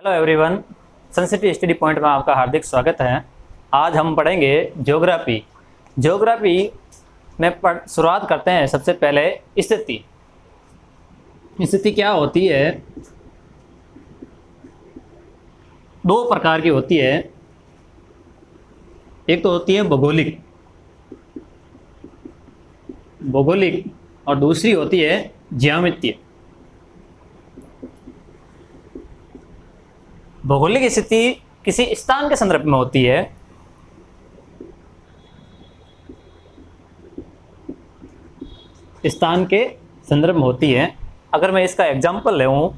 Hello everyone, Sun City study point में आपका हार्दिक स्वागत है। आज हम पढ़ेंगे ज्योग्राफी। ज्योग्राफी में शुरुआत करते हैं। सबसे पहले स्थिति। स्थिति क्या होती है? दो प्रकार की होती है। एक तो होती है भौगोलिक और दूसरी होती है ज्यामितीय। भौगोलिक स्थिति किसी स्थान के संदर्भ में होती है। स्थान के संदर्भ में होती है। अगर मैं इसका एग्जाम्पल लूं,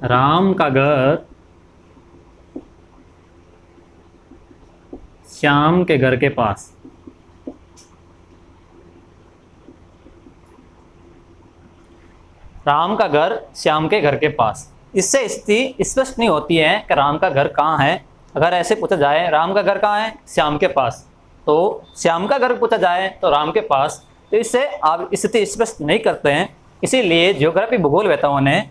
राम का घर श्याम के घर के पास। राम का घर श्याम के घर के पास। इससे स्थिति स्पष्ट नहीं होती है कि राम का घर कहाँ है। अगर ऐसे पूछा जाए राम का घर कहाँ है, श्याम के पास, तो श्याम का घर पूछा जाए तो राम के पास, तो इससे आप स्थिति स्पष्ट नहीं करते हैं। इसीलिए ज्योग्राफी भूगोल वेताओं ने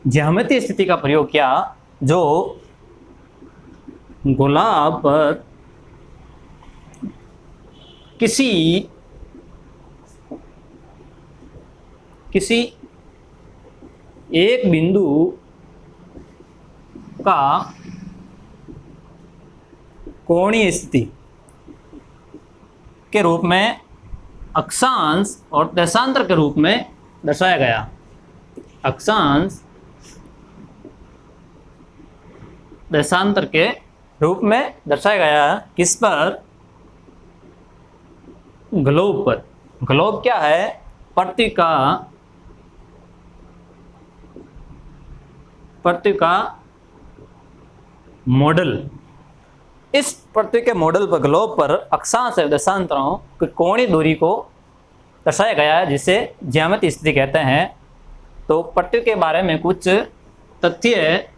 ज्यामितीय स्थिति का प्रयोग किया, जो गोलार्ध पर किसी एक बिंदु का कोणीय स्थिति के रूप में अक्षांश और देशांतर के रूप में दर्शाया गया। अक्षांश देशांतर के रूप में दर्शाया गया। किस पर? ग्लोब पर। ग्लोब क्या है? पृथ्वी का मॉडल। इस पृथ्वी के मॉडल पर, ग्लोब पर अक्षांश और देशांतरों की कोणीय दूरी को दर्शाया गया है, जिसे ज्यामितीय स्थिति कहते हैं। तो पृथ्वी के बारे में कुछ तथ्य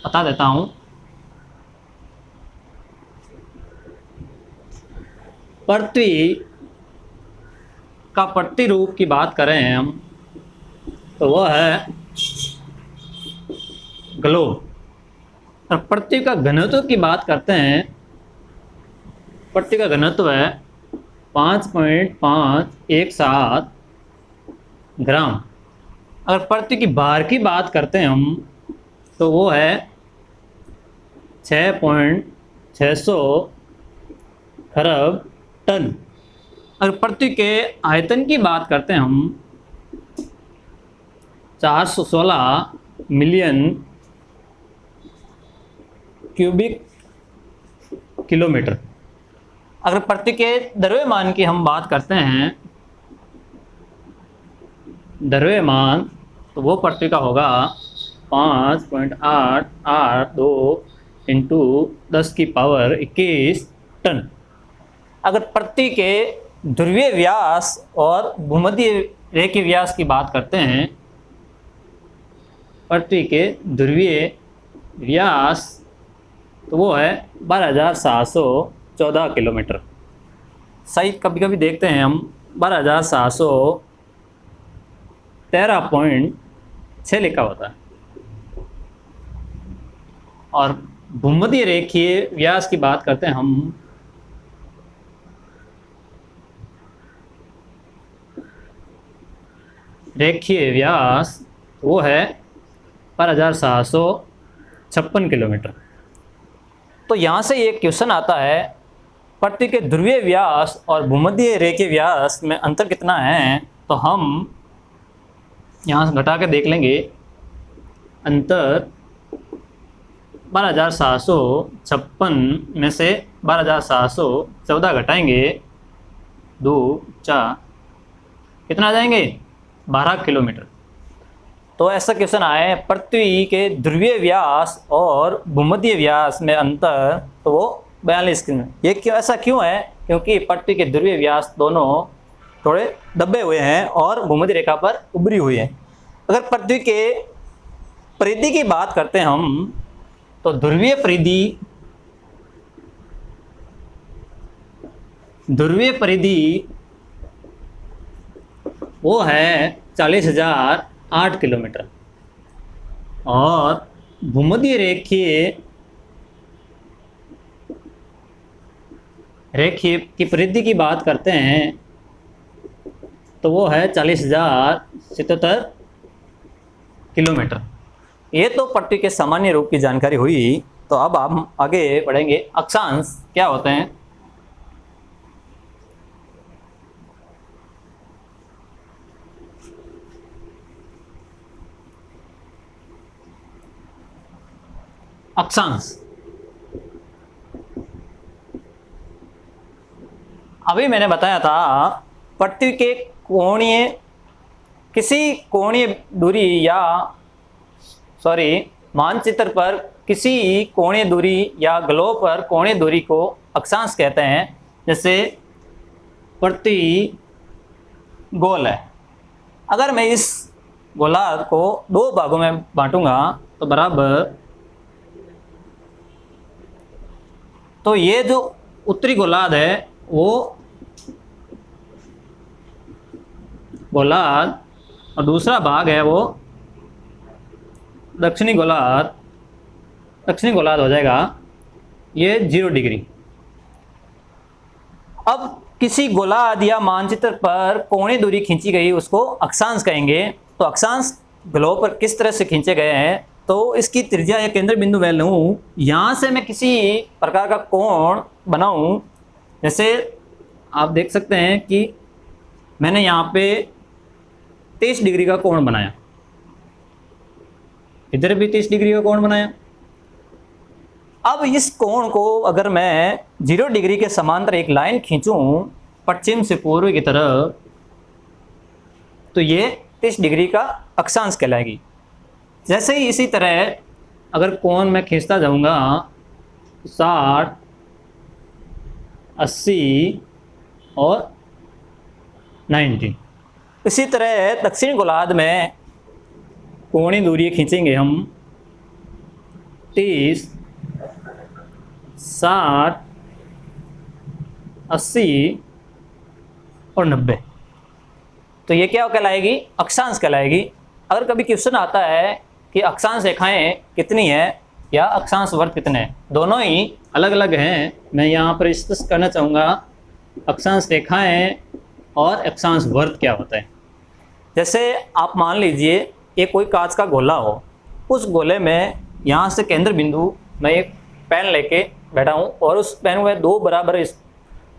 बता देता हूं। पृथ्वी का प्रतिरूप की बात करें हम, तो वह है ग्लोब। और पृथ्वी का घनत्व की बात करते हैं। पृथ्वी का घनत्व है 5.517 ग्राम। अगर पृथ्वी की भार की बात करते हैं हम, तो वो है 6.600 खरब टन। अगर पृथ्वी के आयतन की बात करते हैं हम, 416 मिलियन क्यूबिक किलोमीटर। अगर पृथ्वी के द्रव्यमान की हम बात करते हैं, द्रव्यमान, तो वो पृथ्वी का होगा 5.882 इंटू 10⁻21 टन। अगर पृथ्वी के ध्रुवीय व्यास और भूमध्य रेखीय व्यास की बात करते हैं, पृथ्वी के ध्रुवीय व्यास, तो वो है 12,714 किलोमीटर। सही, कभी कभी देखते हैं हम 12,713.6 लिखा होता है। और भूमध्य रेखीय व्यास की बात करते हैं हम, रेखीय व्यास, वो है 12,756 किलोमीटर। तो यहाँ से ये क्वेश्चन आता है, पृथ्वी के ध्रुवीय व्यास और भूमध्य रेखीय व्यास में अंतर कितना है? तो हम यहाँ से घटा के देख लेंगे। अंतर 12,756 में से 12,714 घटाएंगे, 2 4, कितना आ जाएंगे? 12 किलोमीटर। तो ऐसा क्वेश्चन आए, पृथ्वी के ध्रुवीय व्यास और भूमध्य व्यास में अंतर, तो वो 42 किलोमीटर। ये क्यों, ऐसा क्यों है? क्योंकि पृथ्वी के ध्रुवीय व्यास दोनों थोड़े दबे हुए हैं और भूमध्य रेखा पर उभरी हुई है। अगर पृथ्वी के परिधि की बात करते हैं हम, तो ध्रुवीय परिधि वो है 40,008 किलोमीटर। और भूमध्य रेखीय की परिधि की बात करते हैं तो वो है 40,077 किलोमीटर। ये तो पट्टी के सामान्य रूप की जानकारी हुई। तो अब हम आगे बढ़ेंगे, अक्षांश क्या होते हैं। अक्षांश, अभी मैंने बताया था पट्टी के किसी कोणीय दूरी या मानचित्र पर किसी कोणीय दूरी या ग्लोब पर कोणीय दूरी को अक्षांश कहते हैं। जैसे पट्टी गोल है, अगर मैं इस गोलार्ध को 2 भागों में बांटूंगा तो बराबर, तो ये जो उत्तरी गोलार्ध है वो गोलार्ध और दूसरा भाग है वो दक्षिणी गोलार्ध हो जाएगा, ये 0 डिग्री। अब किसी गोलार्ध या मानचित्र पर कोणीय दूरी खींची गई उसको अक्षांश कहेंगे। तो अक्षांश ग्लोब पर किस तरह से खींचे गए हैं, तो इसकी त्रिज्या या केंद्र बिंदु मैं लूँ, यहाँ से मैं किसी प्रकार का कोण बनाऊँ। जैसे आप देख सकते हैं कि मैंने यहाँ पे 30 डिग्री का कोण बनाया, इधर भी 30 डिग्री का कोण बनाया। अब इस कोण को अगर मैं 0 डिग्री के समांतर एक लाइन खींचूं पश्चिम से पूर्व की तरफ, तो ये 30 डिग्री का अक्षांश कहलाएगी। जैसे ही इसी तरह अगर कोण मैं खींचता जाऊंगा 60, 80 और 90, इसी तरह दक्षिण गोलार्ध में कोणीय दूरी खींचेंगे हम 30, 60, 80 और 90, तो ये क्या कहलाएगी, अक्षांश कहलाएगी। अगर कभी क्वेश्चन आता है कि अक्षांश रेखाएं कितनी है या अक्षांश वर्त कितने हैं, दोनों ही अलग अलग हैं। मैं यहाँ पर स्पष्ट करना चाहूँगा अक्षांश रेखाएं और अक्षांश वर्त क्या होता है। जैसे आप मान लीजिए ये कोई कांच का गोला हो, उस गोले में यहाँ से केंद्र बिंदु मैं एक पेन लेके बैठा हूँ और उस पेन में 2 बराबर इस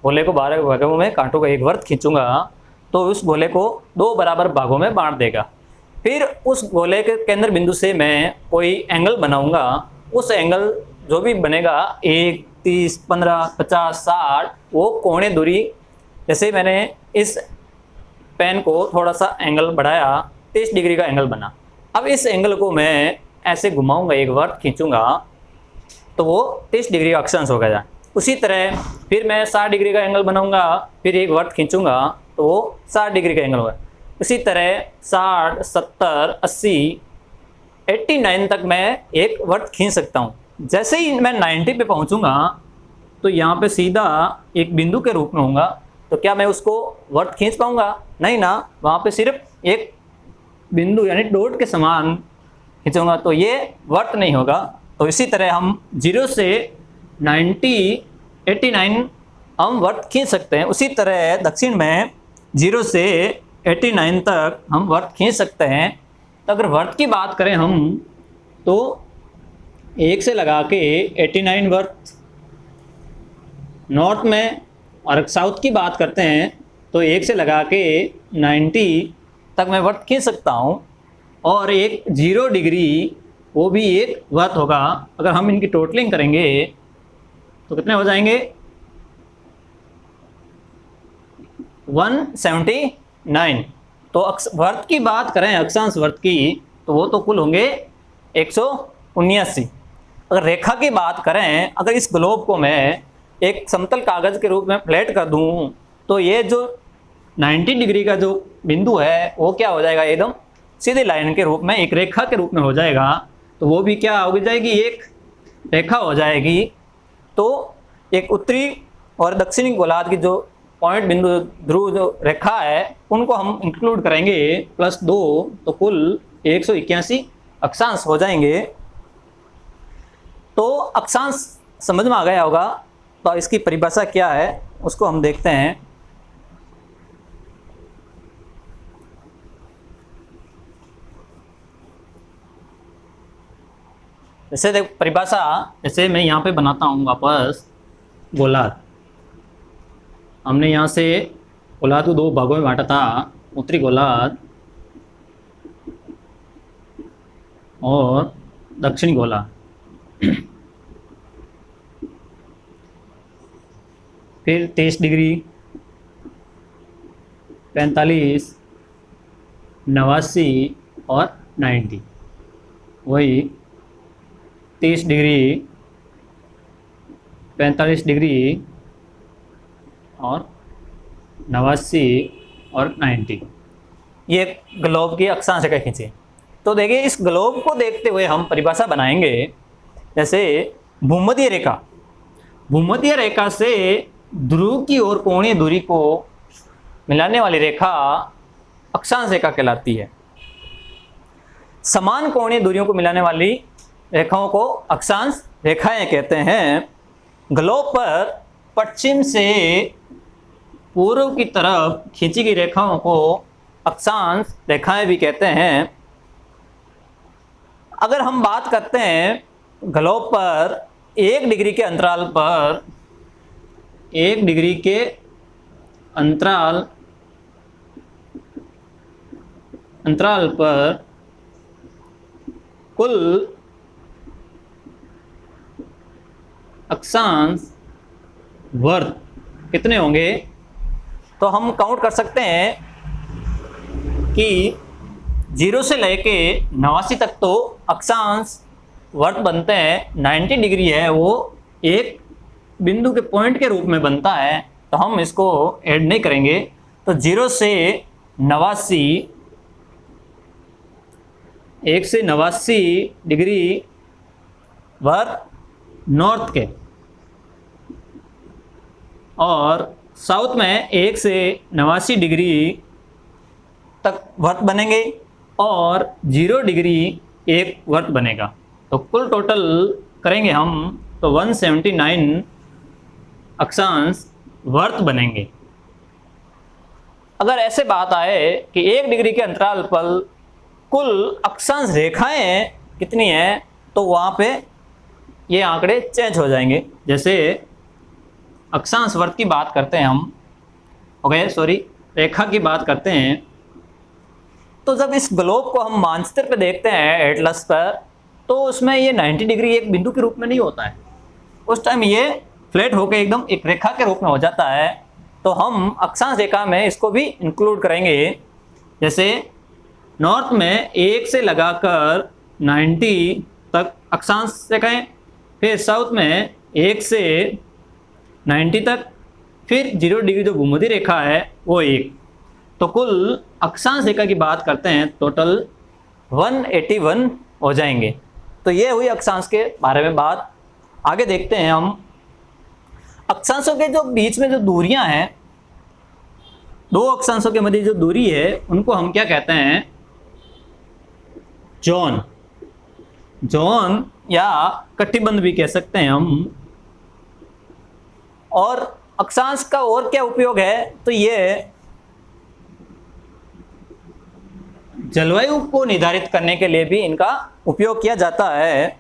गोले को 12 भागों में काटूंगा, एक वर्त खींचूंगा तो उस गोले को 2 बराबर भागों में बांट देगा। फिर उस गोले के केंद्र बिंदु से मैं कोई एंगल बनाऊंगा, उस एंगल जो भी बनेगा 1, 30, 15, 50, 60, वो कोणीय दूरी, जैसे मैंने इस पेन को थोड़ा सा एंगल बढ़ाया, 30 डिग्री का एंगल बना। अब इस एंगल को मैं ऐसे घुमाऊंगा, एक वर्त खींचूंगा तो वो 30 डिग्री का अक्षांश हो गया। उसी तरह फिर मैं 60 डिग्री का एंगल बनाऊंगा, फिर एक वर्त खींचूंगा तो वो 60 डिग्री का एंगल होगा। इसी तरह 60, 70, 80, 89 तक मैं एक वर्त खींच सकता हूँ। जैसे ही मैं 90 पे पहुँचूंगा तो यहाँ पे सीधा एक बिंदु के रूप में होगा, तो क्या मैं उसको वर्त खींच पाऊंगा? नहीं ना, वहाँ पे सिर्फ एक बिंदु यानी डॉट के समान खींचूंगा, तो ये वर्त नहीं होगा। तो इसी तरह हम 0 से 90, 89 हम वर्त खींच सकते हैं। उसी तरह दक्षिण में 0 से 89 तक हम वर्त खींच सकते हैं। तो अगर वर्त की बात करें हम तो 1 से लगा के 89 वर्त नॉर्थ में, और साउथ की बात करते हैं तो 1 से लगा के 90 तक मैं वर्त खींच सकता हूँ। और एक 0 डिग्री वो भी एक वर्त होगा। अगर हम इनकी टोटलिंग करेंगे तो कितने हो जाएंगे? 179। तो वर्त की बात करें, अक्षांश वर्त की, तो वो तो कुल होंगे 179। अगर रेखा की बात करें, अगर इस ग्लोब को मैं एक समतल कागज के रूप में फ्लैट कर दूं तो ये जो 90 डिग्री का जो बिंदु है वो क्या हो जाएगा, एकदम सीधे लाइन के रूप में, एक रेखा के रूप में हो जाएगा। तो वो भी क्या हो जाएगी, एक रेखा हो जाएगी। तो एक उत्तरी और दक्षिणी गोलार्ध की जो पॉइंट बिंदु ध्रुव जो रेखा है उनको हम इंक्लूड करेंगे +2, तो कुल 181 अक्षांश हो जाएंगे। तो अक्षांश समझ में आ गया होगा। तो इसकी परिभाषा क्या है उसको हम देखते हैं। जैसे देख परिभाषा, जैसे मैं यहाँ पे बनाता हूँ वापस गोलार्ध। हमने यहाँ से गोलार्ध को 2 भागों में बांटा था, उत्तरी गोलार्ध और दक्षिणी गोलार्ध। फिर 23 डिग्री, 45, 89 और 90। वही 30 डिग्री, 45 डिग्री और 89 और 90, ये ग्लोब की अक्षांश रेखा खींचे। तो देखिए इस ग्लोब को देखते हुए हम परिभाषा बनाएंगे। जैसे भूमध्य रेखा, भूमध्य रेखा से ध्रुव की ओर कोणीय दूरी को मिलाने वाली रेखा अक्षांश रेखा कहलाती है। समान कोणीय दूरियों को मिलाने वाली रेखाओं को अक्षांश रेखाएं कहते हैं। ग्लोब पर पश्चिम से पूर्व की तरफ खींची गई रेखाओं को अक्षांश रेखाएं भी कहते हैं। अगर हम बात करते हैं ग्लोब पर 1 डिग्री के अंतराल पर, 1 डिग्री के अंतराल पर कुल अक्षांश वर्त कितने होंगे, तो हम काउंट कर सकते हैं कि 0 से लेके 89 तक तो अक्षांश वर्त बनते हैं। 90 डिग्री है वो एक बिंदु के पॉइंट के रूप में बनता है, तो हम इसको ऐड नहीं करेंगे। तो 0 से 89, 1 से 89 डिग्री वर्त नॉर्थ के, और साउथ में 1 से 89 डिग्री तक वर्त बनेंगे और 0 डिग्री एक वर्त बनेगा। तो कुल टोटल करेंगे हम तो 179 अक्षांश वर्त बनेंगे। अगर ऐसे बात आए कि 1 डिग्री के अंतराल पर कुल अक्षांश रेखाएं कितनी हैं, तो वहाँ पे ये आंकड़े चेंज हो जाएंगे। जैसे अक्षांश वर्त की बात करते हैं हम, रेखा की बात करते हैं, तो जब इस ग्लोब को हम मानचित्र पे देखते हैं एटलस पर, तो उसमें ये 90 डिग्री एक बिंदु के रूप में नहीं होता है। उस टाइम ये फ्लैट होकर एकदम एक रेखा के रूप में हो जाता है। तो हम अक्षांश रेखा में इसको भी इंक्लूड करेंगे। जैसे नॉर्थ में 1 से लगाकर 90 तक अक्षांश रेखाएं, फिर साउथ में 1 से 90 तक, फिर 0 डिग्री जो भूमध्य रेखा है वो 1। तो कुल अक्षांश रेखा की बात करते हैं टोटल 181 हो जाएंगे। तो ये हुई अक्षांश के बारे में बात। आगे देखते हैं हम अक्षांशों के जो बीच में जो दूरियां हैं, 2 अक्षांशों के मध्य जो दूरी है उनको हम क्या कहते हैं, जोन। जोन या कटिबंध भी कह सकते हैं हम। और अक्षांश का और क्या उपयोग है, तो ये जलवायु को निर्धारित करने के लिए भी इनका उपयोग किया जाता है।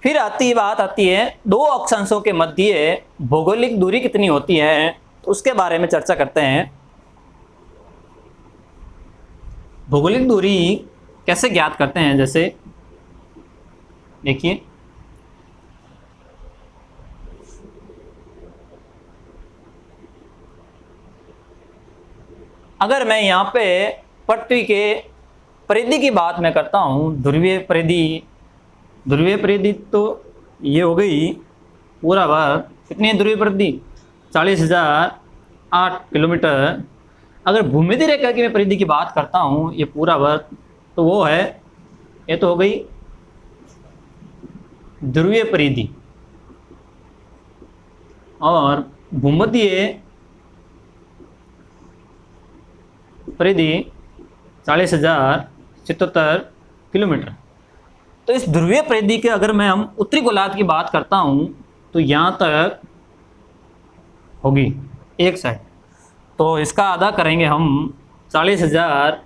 फिर बात आती है 2 अक्षांशों के मध्य भौगोलिक दूरी कितनी होती है, तो उसके बारे में चर्चा करते हैं। भौगोलिक दूरी कैसे ज्ञात करते हैं, जैसे देखिए अगर मैं यहाँ पे पृथ्वी के परिधि की बात मैं करता हूँ, ध्रुवीय परिधि तो ये हो गई पूरा वर्ग। कितनी है ध्रुवीय परिधि, 40,008 किलोमीटर। अगर भूमध्य रेखा की मैं परिधि की बात करता हूँ, ये पूरा वर्ग, तो वो है, ये तो हो गई ध्रुवीय परिधि। और भूमध्य परिधि 40,077 किलोमीटर। तो इस ध्रुवीय परिधि के अगर मैं हम उत्तरी गोलार्ध की बात करता हूँ तो यहाँ तक होगी एक साइड, तो इसका आधा करेंगे हम 40,000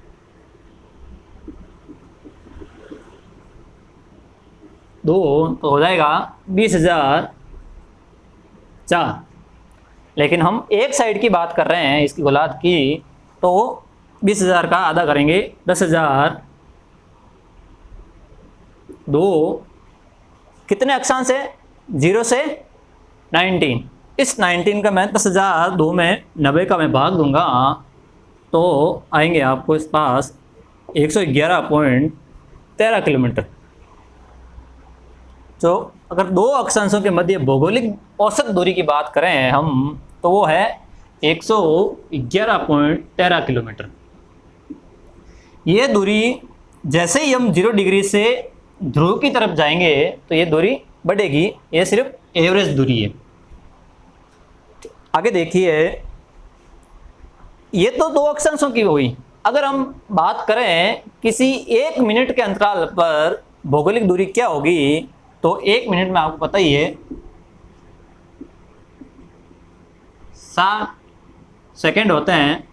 दो तो हो जाएगा 20,004। लेकिन हम एक साइड की बात कर रहे हैं इसकी गोलार्ध की, तो 20,000 का आधा करेंगे 10,000 दो, कितने अक्षांश है 0 से 19। इस 19 का मैं 10,000 दो में 90 का मैं भाग दूंगा तो आएंगे आपको इस पास 111.13 किलोमीटर। तो अगर दो अक्षांशों के मध्य भौगोलिक औसत दूरी की बात करें हम तो वो है 111.13 किलोमीटर। ये दूरी जैसे ही हम 0 डिग्री से ध्रुव की तरफ जाएंगे तो ये दूरी बढ़ेगी, ये सिर्फ एवरेज दूरी है। आगे देखिए, ये तो दो अक्षांशों की हुई। अगर हम बात करें किसी 1 मिनट के अंतराल पर भौगोलिक दूरी क्या होगी, तो 1 मिनट में आपको पता ही है 60 सेकेंड होते हैं।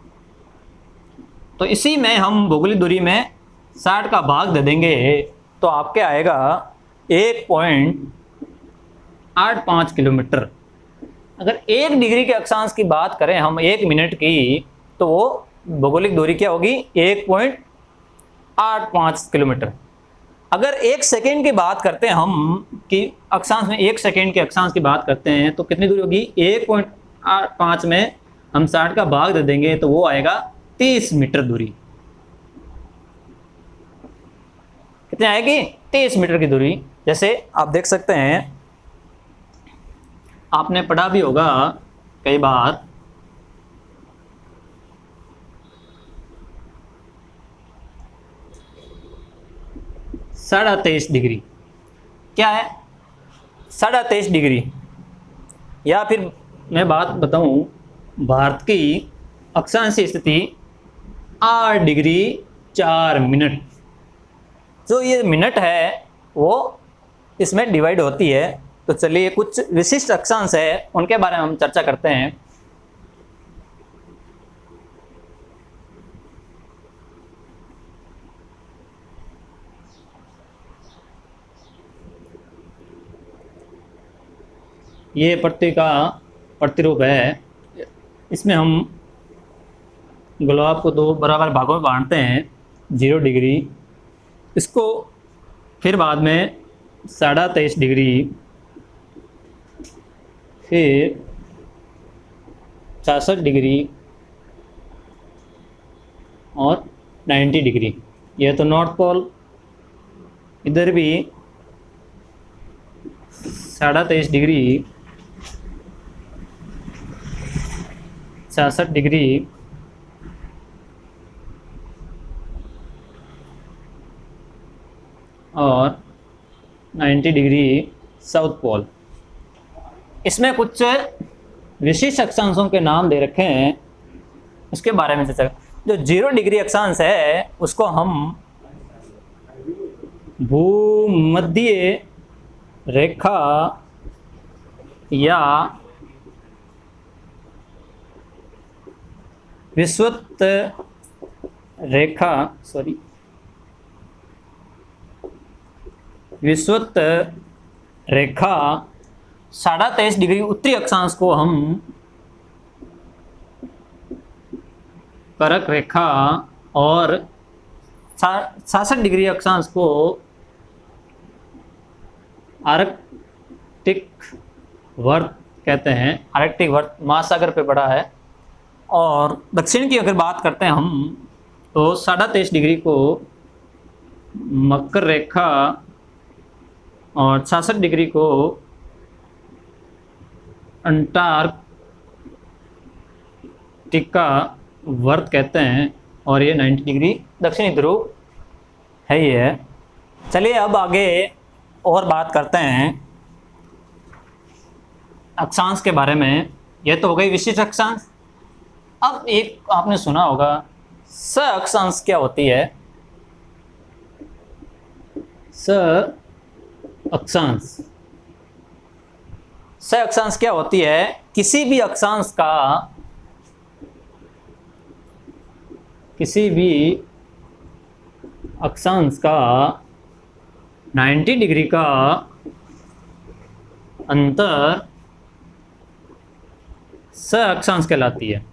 तो इसी में हम भौगोलिक दूरी में 60 का भाग दे देंगे तो आपके आएगा 1.85 किलोमीटर। अगर 1 डिग्री के अक्षांश की बात करें हम 1 मिनट की, तो वो भौगोलिक दूरी क्या होगी 1.85 किलोमीटर। अगर 1 सेकेंड की बात करते हैं हम कि अक्षांश में 1 सेकेंड के अक्षांश की बात करते हैं तो कितनी दूरी होगी, 1.85 में हम 60 का भाग दे देंगे तो वो आएगा 30 मीटर दूरी। कितनी आएगी 30 मीटर की दूरी। जैसे आप देख सकते हैं, आपने पढ़ा भी होगा कई बार, साढ़े 23 डिग्री क्या है, 23.5 डिग्री। या फिर मैं बात बताऊं, भारत की अक्षांशीय स्थिति 8 डिग्री 4 मिनट। जो ये मिनट है वो इसमें डिवाइड होती है। तो चलिए कुछ विशिष्ट अक्षांश है उनके बारे में हम चर्चा करते हैं। ये पट्टी का प्रतिरूप है। इसमें हम गोलार्ध को 2 बराबर भागों में बांटते हैं, 0 डिग्री, इसको फिर बाद में 23.5 डिग्री, फिर 66 डिग्री और 90 डिग्री। यह तो नॉर्थ पोल, इधर भी 23.5 डिग्री, 66 डिग्री और 90 डिग्री साउथ पोल। इसमें कुछ विशिष्ट अक्षांशों के नाम दे रखे हैं, उसके बारे में चर्चा। जो 0 डिग्री अक्षांश है उसको हम भूमध्य रेखा या विषुवत रेखा विषुवत रेखा 23.5 डिग्री उत्तरी अक्षांश को हम करक रेखा और 66 डिग्री अक्षांश को आर्कटिक वर्त कहते हैं। आर्कटिक वर्त महासागर पे पड़ा है। और दक्षिण की अगर बात करते हैं हम तो 23.5 डिग्री को मकर रेखा और 66 डिग्री को अंटार्कटिका वर्त कहते हैं। और ये 90 डिग्री दक्षिणी ध्रुव है ही है। चलिए अब आगे और बात करते हैं अक्षांश के बारे में। यह तो हो गई विशिष्ट अक्षांश। अब एक आपने सुना होगा स अक्षांश क्या होती है? स अक्षांश, स अक्षांश क्या होती है? किसी भी अक्षांश का, किसी भी अक्षांश का 90 डिग्री का अंतर स अक्षांश कहलाती है।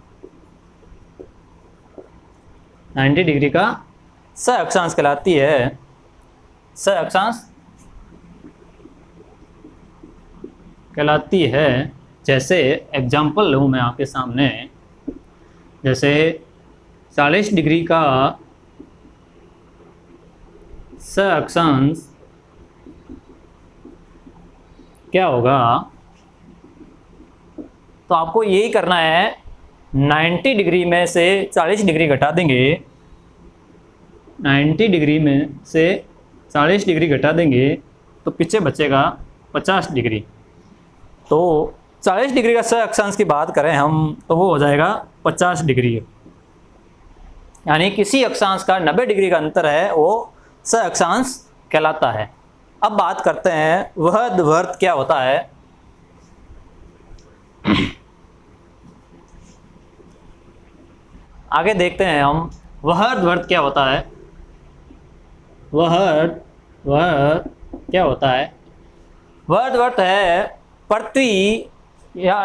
90 डिग्री का स अक्षांश कहलाती है। स अक्षांश कहलाती है। जैसे एग्जाम्पल लूँ मैं आपके सामने, जैसे 40 डिग्री का स अक्षांश क्या होगा? तो आपको यही करना है, 90 डिग्री में से 40 डिग्री घटा देंगे, 90 डिग्री में से 40 डिग्री घटा देंगे तो पीछे बचेगा 50 डिग्री। तो 40 डिग्री का स अक्षांश की बात करें हम तो वो हो जाएगा 50 डिग्री, यानी किसी अक्षांश का 90 डिग्री का अंतर है वो स अक्षांश कहलाता है। अब बात करते हैं वह द्वर्त क्या होता है। आगे देखते हैं हम वह द्वर्त क्या होता है। वह क्या होता है? वह द्वर्त है पृथ्वी या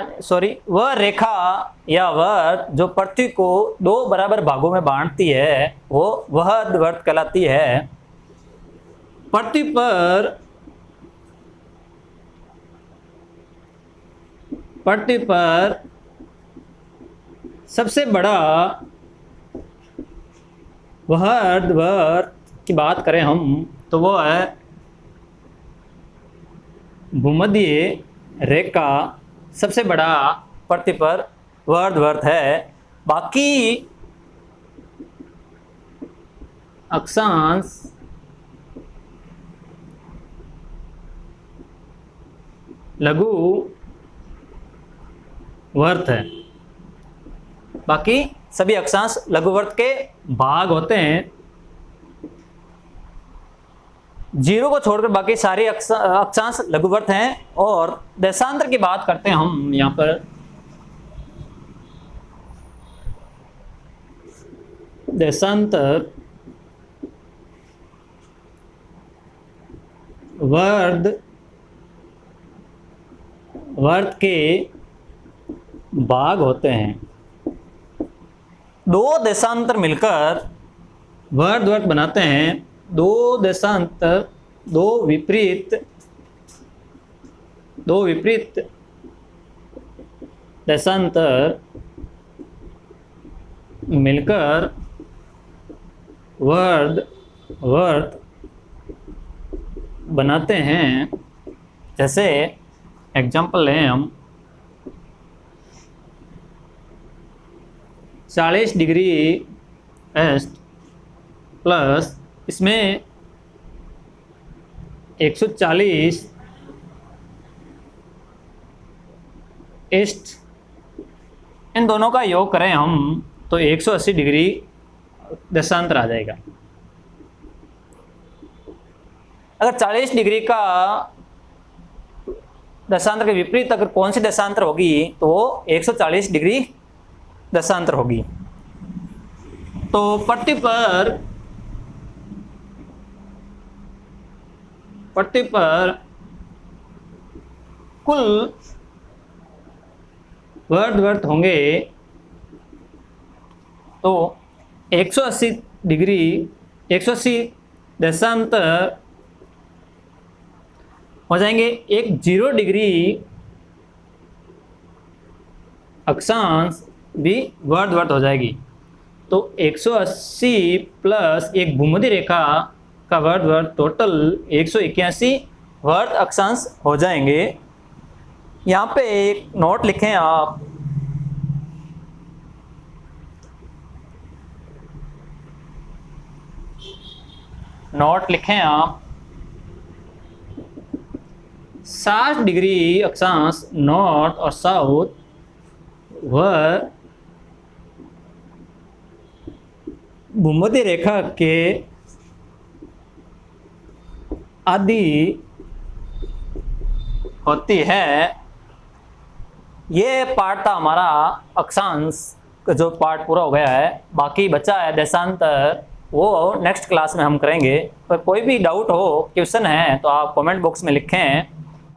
वह रेखा या वह जो पृथ्वी को 2 बराबर भागों में बांटती है वो वह द्वर्त कहलाती है। पृथ्वी पर सबसे बड़ा वह अर्धवर्त की बात करें हम तो वो है भूमध्य रेखा, सबसे बड़ा पृथ्वी पर वह अर्धवर्त है। बाकी अक्षांश लघु वर्त है। बाकी सभी अक्षांश लघुवर्त के भाग होते हैं। 0 को छोड़कर बाकी सारे अक्षांश लघुवर्त हैं। और देशांतर की बात करते हैं हम यहाँ पर। देशांतर वर्त के भाग होते हैं। 2 देशांतर मिलकर वर्त बनाते हैं। 2 देशांतर, 2 विपरीत देशांतर मिलकर वर्त बनाते हैं। जैसे एग्जाम्पल लें हम, 40 डिग्री ईस्ट प्लस इसमें 140 ईस्ट, इन दोनों का योग करें हम तो 180 डिग्री देशांतर आ जाएगा। अगर 40 डिग्री का देशांतर के विपरीत अगर कौन सी देशांतर होगी तो वो 140 डिग्री देशांतर होगी। तो पट्टी पर कुल वर्त होंगे तो 180 डिग्री, 180 देशांतर हो जाएंगे। एक 0 डिग्री अक्षांश भी वर्त हो जाएगी। तो 180 प्लस एक भूमध्य रेखा का वर्त टोटल 181 वर्त अक्षांश हो जाएंगे। यहाँ पे एक नोट लिखें आप, नोट लिखें आप 60 डिग्री अक्षांश नॉर्थ और साउथ भूमध्य रेखा के आदि होती है। ये पार्ट था हमारा अक्षांश का, जो पार्ट पूरा हो गया है। बाकी बचा है देशांतर, वो नेक्स्ट क्लास में हम करेंगे। पर कोई भी डाउट हो, क्वेश्चन है, तो आप कमेंट बॉक्स में लिखें।